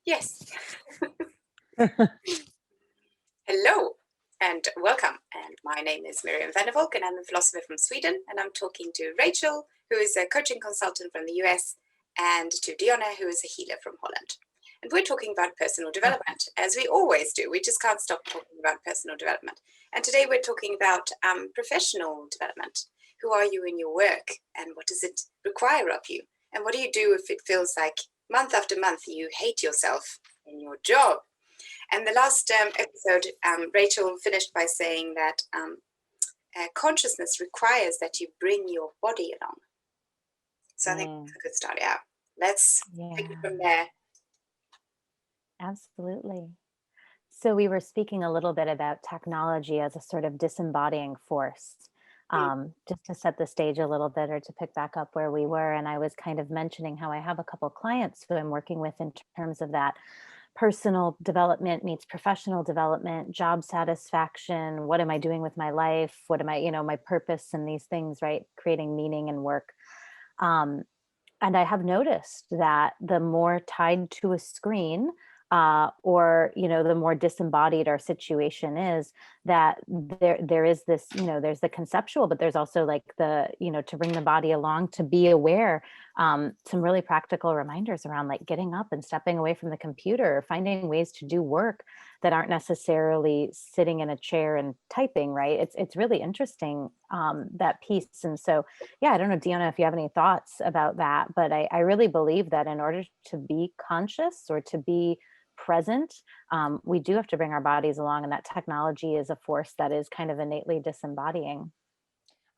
Yes. Hello and welcome. And my name is Miriam and I'm a philosopher from Sweden. And I'm talking to Rachel, who is a coaching consultant from the US, and to Dyonne, who is a healer from Holland. And we're talking about personal development, as we always do. We just can't stop talking about personal development. And today we're talking about professional development. Who are you in your work, and what does it require of you? And what do you do if it feels like month after month you hate yourself in your job? And the last episode, Rachel finished by saying that consciousness requires that you bring your body along. So I think that's a good start. Yeah, let's take it from there. Absolutely. So we were speaking a little bit about technology as a sort of disembodying force, just to set the stage a little bit or to pick back up where we were. And I was kind of mentioning how I have a couple clients who I'm working with in terms of that personal development meets professional development, job satisfaction. What am I doing with my life? What am I, my purpose and these things, right? Creating meaning in work. And I have noticed that the more tied to a screen, or the more disembodied our situation is, that there is this, there's the conceptual, but there's also like the, to bring the body along, to be aware. Some really practical reminders around like getting up and stepping away from the computer, finding ways to do work that aren't necessarily sitting in a chair and typing, right? It's really interesting, that piece. And so, yeah, I don't know, Dyonne, if you have any thoughts about that, but I really believe that in order to be conscious or to be present, we do have to bring our bodies along, and that technology is a force that is kind of innately disembodying.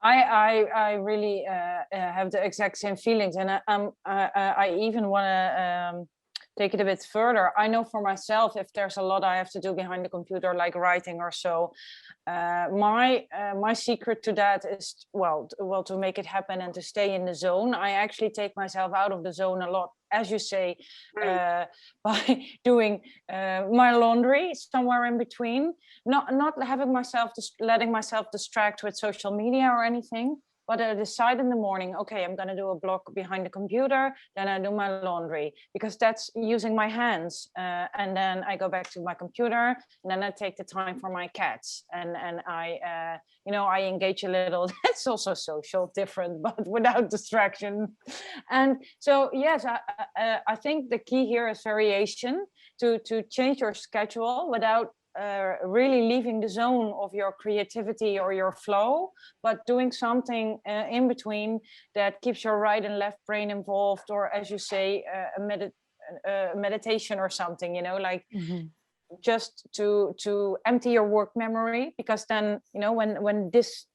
I really have the exact same feelings, and I even want to take it a bit further. I know for myself, if there's a lot I have to do behind the computer, like writing or so, my secret to that is to make it happen and to stay in the zone. I actually take myself out of the zone a lot, as you say, by doing my laundry somewhere in between, not having myself letting myself distract with social media or anything. But I decide in the morning, okay, I'm going to do a block behind the computer, then I do my laundry, because that's using my hands. And then I go back to my computer, and then I take the time for my cats. And I, I engage a little. That's also social, different, but without distraction. And so, yes, I think the key here is variation, to change your schedule without really leaving the zone of your creativity or your flow, but doing something in between that keeps your right and left brain involved, or, as you say, a meditation or something, like just to empty your work memory, because then when this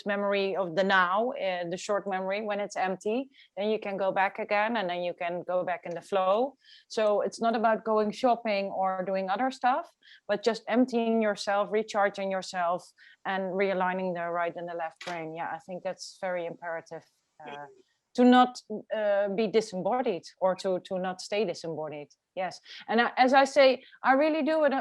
memory of the now, the short memory, when it's empty, then you can go back again, and then you can go back in the flow. So it's not about going shopping or doing other stuff, but just emptying yourself, recharging yourself, and realigning the right and the left brain. Yeah, I think that's very imperative, to not be disembodied, or to not stay disembodied. Yes. And as I say, I really do it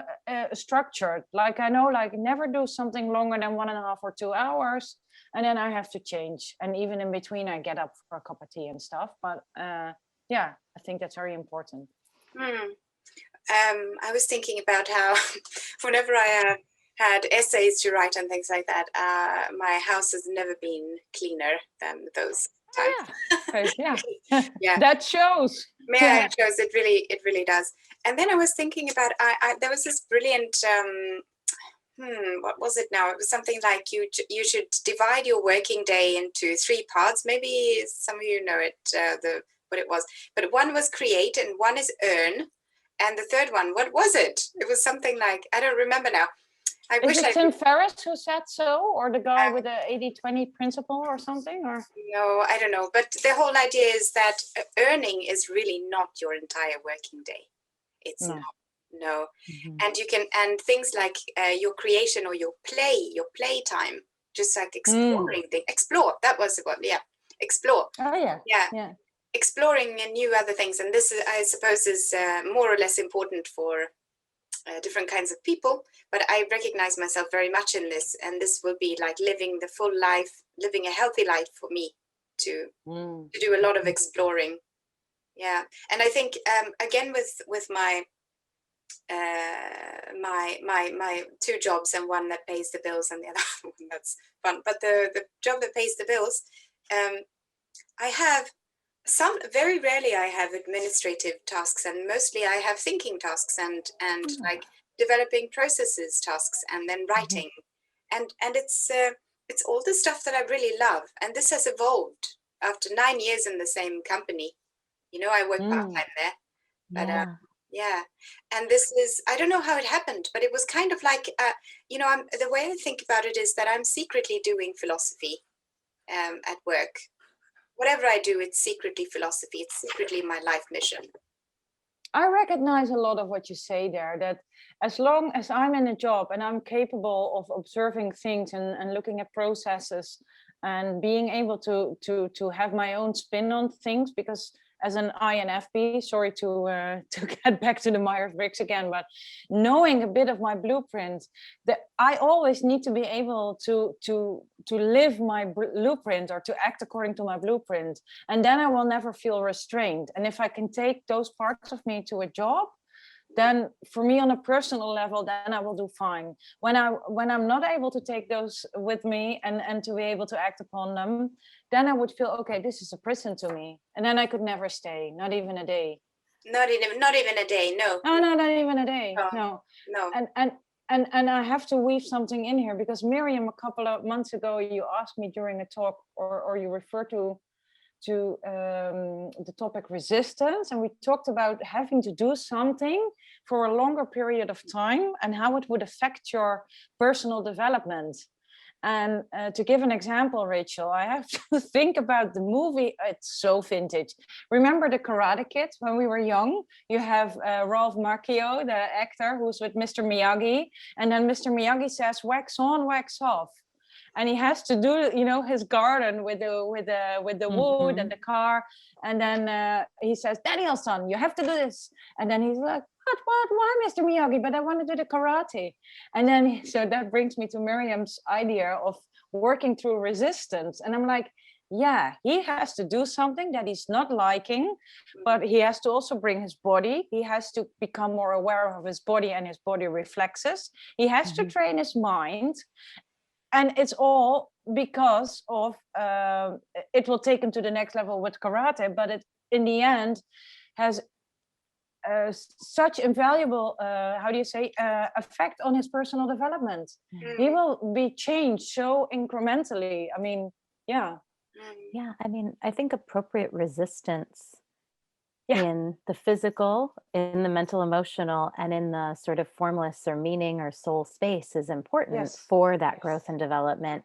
structured. Like, I know, like, never do something longer than 1.5 or 2 hours, and then I have to change. And even in between, I get up for a cup of tea and stuff. But yeah, I think that's very important. I was thinking about how whenever I had essays to write and things like that, my house has never been cleaner than those times. Yeah. That shows. Yeah, it shows. It really does. And then I was thinking about, there was this brilliant, what was it now? It was something like you should divide your working day into 3 parts. Maybe some of you know it, what it was. But one was create, and one is earn, and the third one, what was it? It was something like, I don't remember now. Is it Tim Ferriss who said so, or the guy with the 80-20 principle or something? Or no, I don't know. But the whole idea is that earning is really not your entire working day. It's not. No. And you can, and things like your creation or your play time, just like exploring things. Explore. That was the word. Yeah. Explore. Oh yeah. Yeah. Exploring new other things. And this is, I suppose, is more or less important for different kinds of people, but I recognize myself very much in this, and this will be like living the full life, living a healthy life for me, to do a lot of exploring. Yeah. And I think again with my my two jobs, and one that pays the bills and the other one that's fun, but the job that pays the bills, I have some, very rarely I have administrative tasks, and mostly I have thinking tasks and like developing processes tasks, and then writing, and it's all the stuff that I really love. And this has evolved after 9 years in the same company. I work part-time there, but Yeah. yeah. And this is, I don't know how it happened, but it was kind of like, the way I think about it is that I'm secretly doing philosophy at work. Whatever I do, it's secretly philosophy. It's secretly my life mission. I recognize a lot of what you say there, that as long as I'm in a job and I'm capable of observing things and looking at processes and being able to have my own spin on things, because as an INFP, sorry to to get back to the Myers-Briggs again, but knowing a bit of my blueprint, that I always need to be able to live my blueprint or to act according to my blueprint, and then I will never feel restrained. And if I can take those parts of me to a job, then for me on a personal level, then I will do fine. When I'm not able to take those with me and to be able to act upon them, then I would feel, okay, this is a prison to me, and then I could never stay, not even a day. Not even a day. No. No, no, not even a day. No. No. And I have to weave something in here, because Miriam, a couple of months ago, you asked me during a talk, or you referred to the topic resistance, and we talked about having to do something for a longer period of time and how it would affect your personal development. And to give an example, Rachel, I have to think about the movie. It's so vintage. Remember the Karate Kid when we were young? You have Ralph Macchio, the actor, who's with Mr. Miyagi, and then Mr. Miyagi says, "Wax on, wax off." And he has to do, his garden with the wood and the car, and then he says, "Daniel-san, you have to do this." And then he's like, what, why, Mr. Miyagi? But I want to do the karate. And then so that brings me to Miriam's idea of working through resistance. And I'm like, yeah, he has to do something that he's not liking, but he has to also bring his body. He has to become more aware of his body and his body reflexes. He has to train his mind. And it's all because of it will take him to the next level with karate, but it in the end has such invaluable effect on his personal development. He will be changed so incrementally. I mean, yeah. I mean, I think appropriate resistance in the physical, in the mental, emotional, and in the sort of formless or meaning or soul space is important for that growth and development.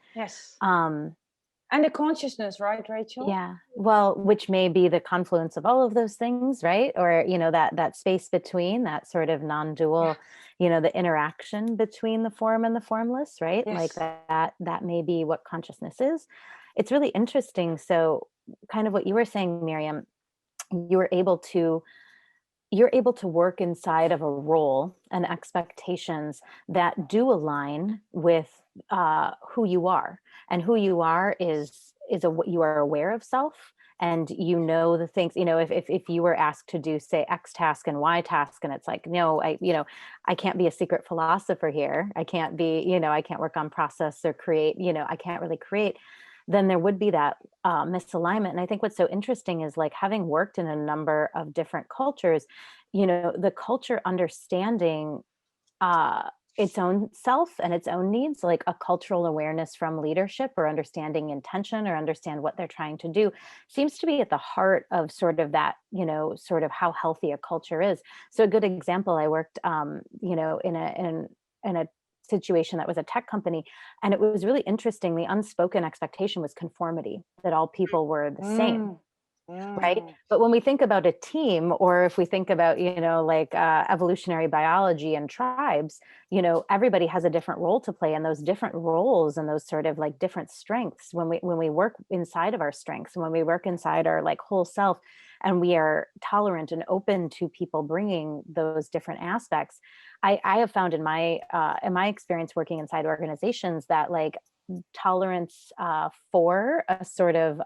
And the consciousness, right, Rachel? Yeah. Well, which may be the confluence of all of those things, right? Or, that space between, that sort of non-dual, the interaction between the form and the formless, right? Like that may be what consciousness is. It's really interesting. So kind of what you were saying, Miriam, you're able to work inside of a role and expectations that do align with who you are, and who you are is you are aware of self, and the things, if you were asked to do, say, X task and Y task, and it's like, no, I can't be a secret philosopher here. I can't be, I can't work on process or create, I can't really create. Then there would be that misalignment. And I think what's so interesting is, like, having worked in a number of different cultures, the culture understanding its own self and its own needs, like a cultural awareness from leadership, or understanding intention, or understand what they're trying to do, seems to be at the heart of sort of that, sort of how healthy a culture is. So a good example, I worked, in a situation that was a tech company, and it was really interesting. The unspoken expectation was conformity, that all people were the same. Right. But when we think about a team, or if we think about, like evolutionary biology and tribes, everybody has a different role to play, and those different roles and those sort of like different strengths, when we work inside of our strengths, and when we work inside our like whole self, and we are tolerant and open to people bringing those different aspects, I have found in my experience working inside organizations that, like, tolerance for a sort of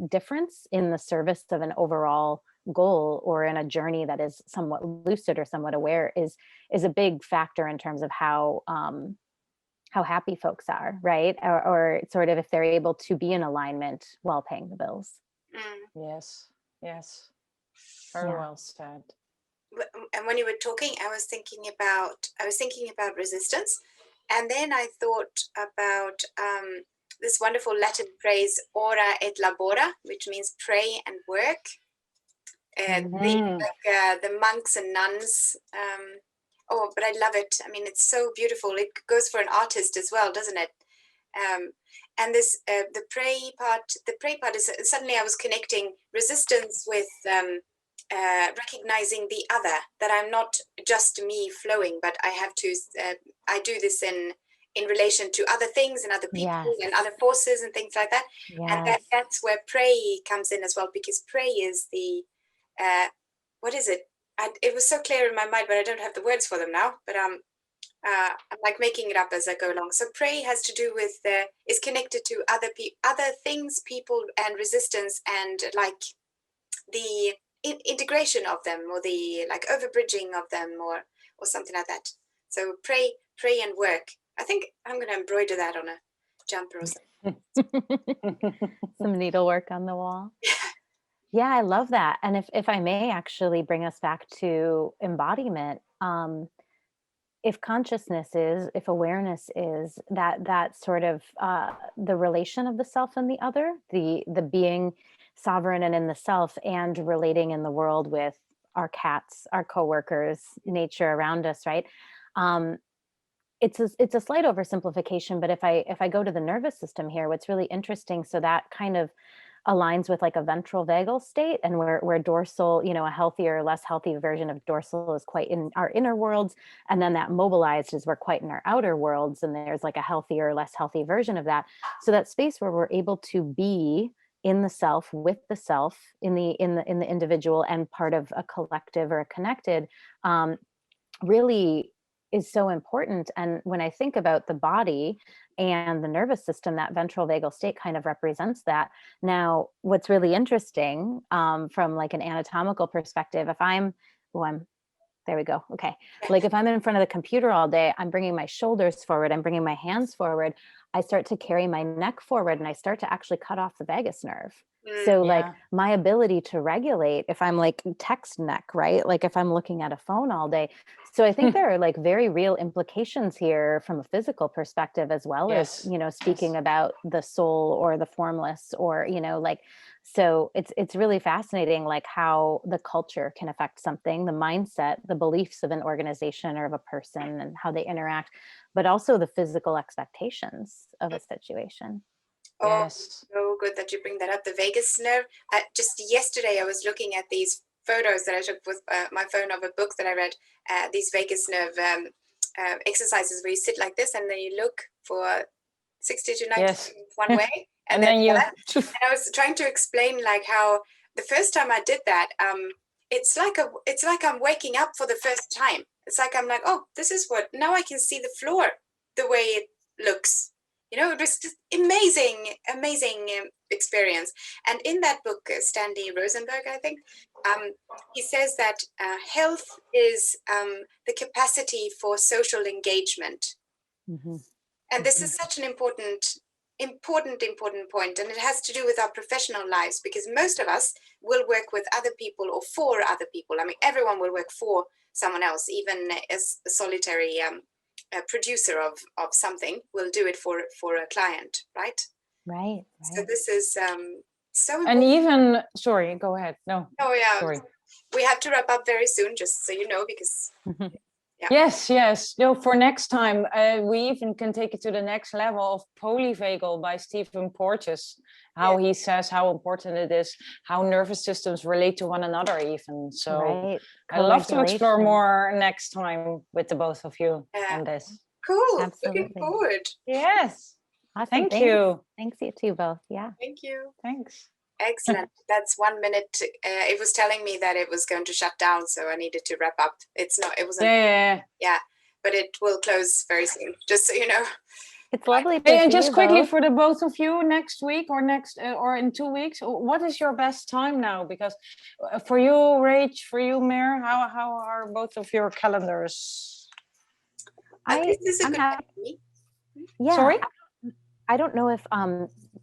difference in the service of an overall goal or in a journey that is somewhat lucid or somewhat aware is a big factor in terms of how happy folks are, right? Or sort of if they're able to be in alignment while paying the bills. Yes, very well said. And when you were talking, I was thinking about resistance, and then I thought about this wonderful Latin phrase "ora et labora," which means pray and work. The monks and nuns. But I love it. I mean, it's so beautiful. It goes for an artist as well, doesn't it? And this the pray part is suddenly I was connecting resistance with recognizing the other, that I'm not just me flowing, but I have to I do this in relation to other things and other people and other forces and things like that. And that's where pray comes in as well, because pray is the what is it? It was so clear in my mind, but I don't have the words for them now. But I'm like making it up as I go along. So pray has to do with is connected to other things, people, and resistance, and like the integration of them, or the like overbridging of them, or something like that. So pray and work. I think I'm going to embroider that on a jumper or something. Some needlework on the wall. Yeah, I love that. And if I may actually bring us back to embodiment, if consciousness is, if awareness is that sort of the relation of the self and the other, the being sovereign and in the self, and relating in the world with our cats, our coworkers, nature around us, right? It's a slight oversimplification, but if I go to the nervous system here, what's really interesting, so that kind of aligns with like a ventral vagal state, and where dorsal, a healthier, less healthy version of dorsal is quite in our inner worlds, and then that mobilized is we're quite in our outer worlds, and there's like a healthier, less healthy version of that. So that space where we're able to be in the self, with the self, in the individual, and part of a collective or a connected, really is so important. And when I think about the body and the nervous system, that ventral vagal state kind of represents that. Now, what's really interesting from like an anatomical perspective, if there we go. Okay. Like if I'm in front of the computer all day, I'm bringing my shoulders forward, I'm bringing my hands forward, I start to carry my neck forward, and I start to actually cut off the vagus nerve. So like my ability to regulate, if I'm like text neck, right? Like if I'm looking at a phone all day. So I think there are like very real implications here from a physical perspective, as well as, speaking about the soul or the formless, or, like, so it's really fascinating, like how the culture can affect something, the mindset, the beliefs of an organization or of a person, and how they interact, but also the physical expectations of a situation. Oh, so good that you bring that up. The vagus nerve. Just yesterday, I was looking at these photos that I took with my phone of a book that I read. These vagus nerve exercises where you sit like this, and then you look for 60 to 90 seconds one way, and then the other. And I was trying to explain like how the first time I did that, it's like I'm waking up for the first time. It's like I'm like, oh, this is what, now I can see the floor the way it looks. It was just amazing experience. And in that book, Stanley Rosenberg, I think, he says that health is the capacity for social engagement. Mm-hmm. And this is such an important point. And it has to do with our professional lives, because most of us will work with other people or for other people. I mean, everyone will work for someone else, even as a solitary a producer of something will do it for a client, right? Right. So this is so important. And even, sorry, go ahead. No. Oh yeah. Sorry. We have to wrap up very soon, just so you know, because Yes. No, for next time, we even can take it to the next level of polyvagal by Stephen Porges. How he says how important it is, how nervous systems relate to one another even. So I love to explore more next time with the both of you on this. Cool. Absolutely. Looking forward. Yes. Awesome. Thank you. Thanks you too both. Yeah. Thank you. Thanks. Excellent. That's 1 minute. It was telling me that it was going to shut down, so I needed to wrap up. It's not. It wasn't. Yeah. Yeah, but it will close very soon. Just so you know. It's lovely to Hey, and see just you quickly both. for the both of you, next week or in 2 weeks, what is your best time now? Because for you, Rach, for you, Mir, how are both of your calendars? This is a I'm good happy. day. Yeah. Sorry? I don't know if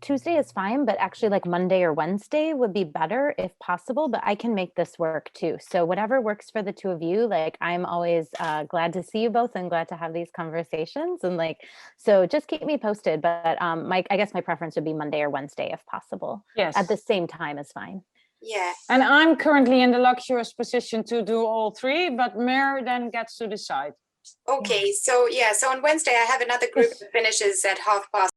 Tuesday is fine, but actually like Monday or Wednesday would be better if possible, but I can make this work too. So whatever works for the two of you, like I'm always glad to see you both and glad to have these conversations. And like, so just keep me posted, but I guess my preference would be Monday or Wednesday if possible. Yes. At the same time is fine. Yeah. And I'm currently in the luxurious position to do all three, but Mir then gets to decide. Okay, so on Wednesday I have another group that finishes at 5:30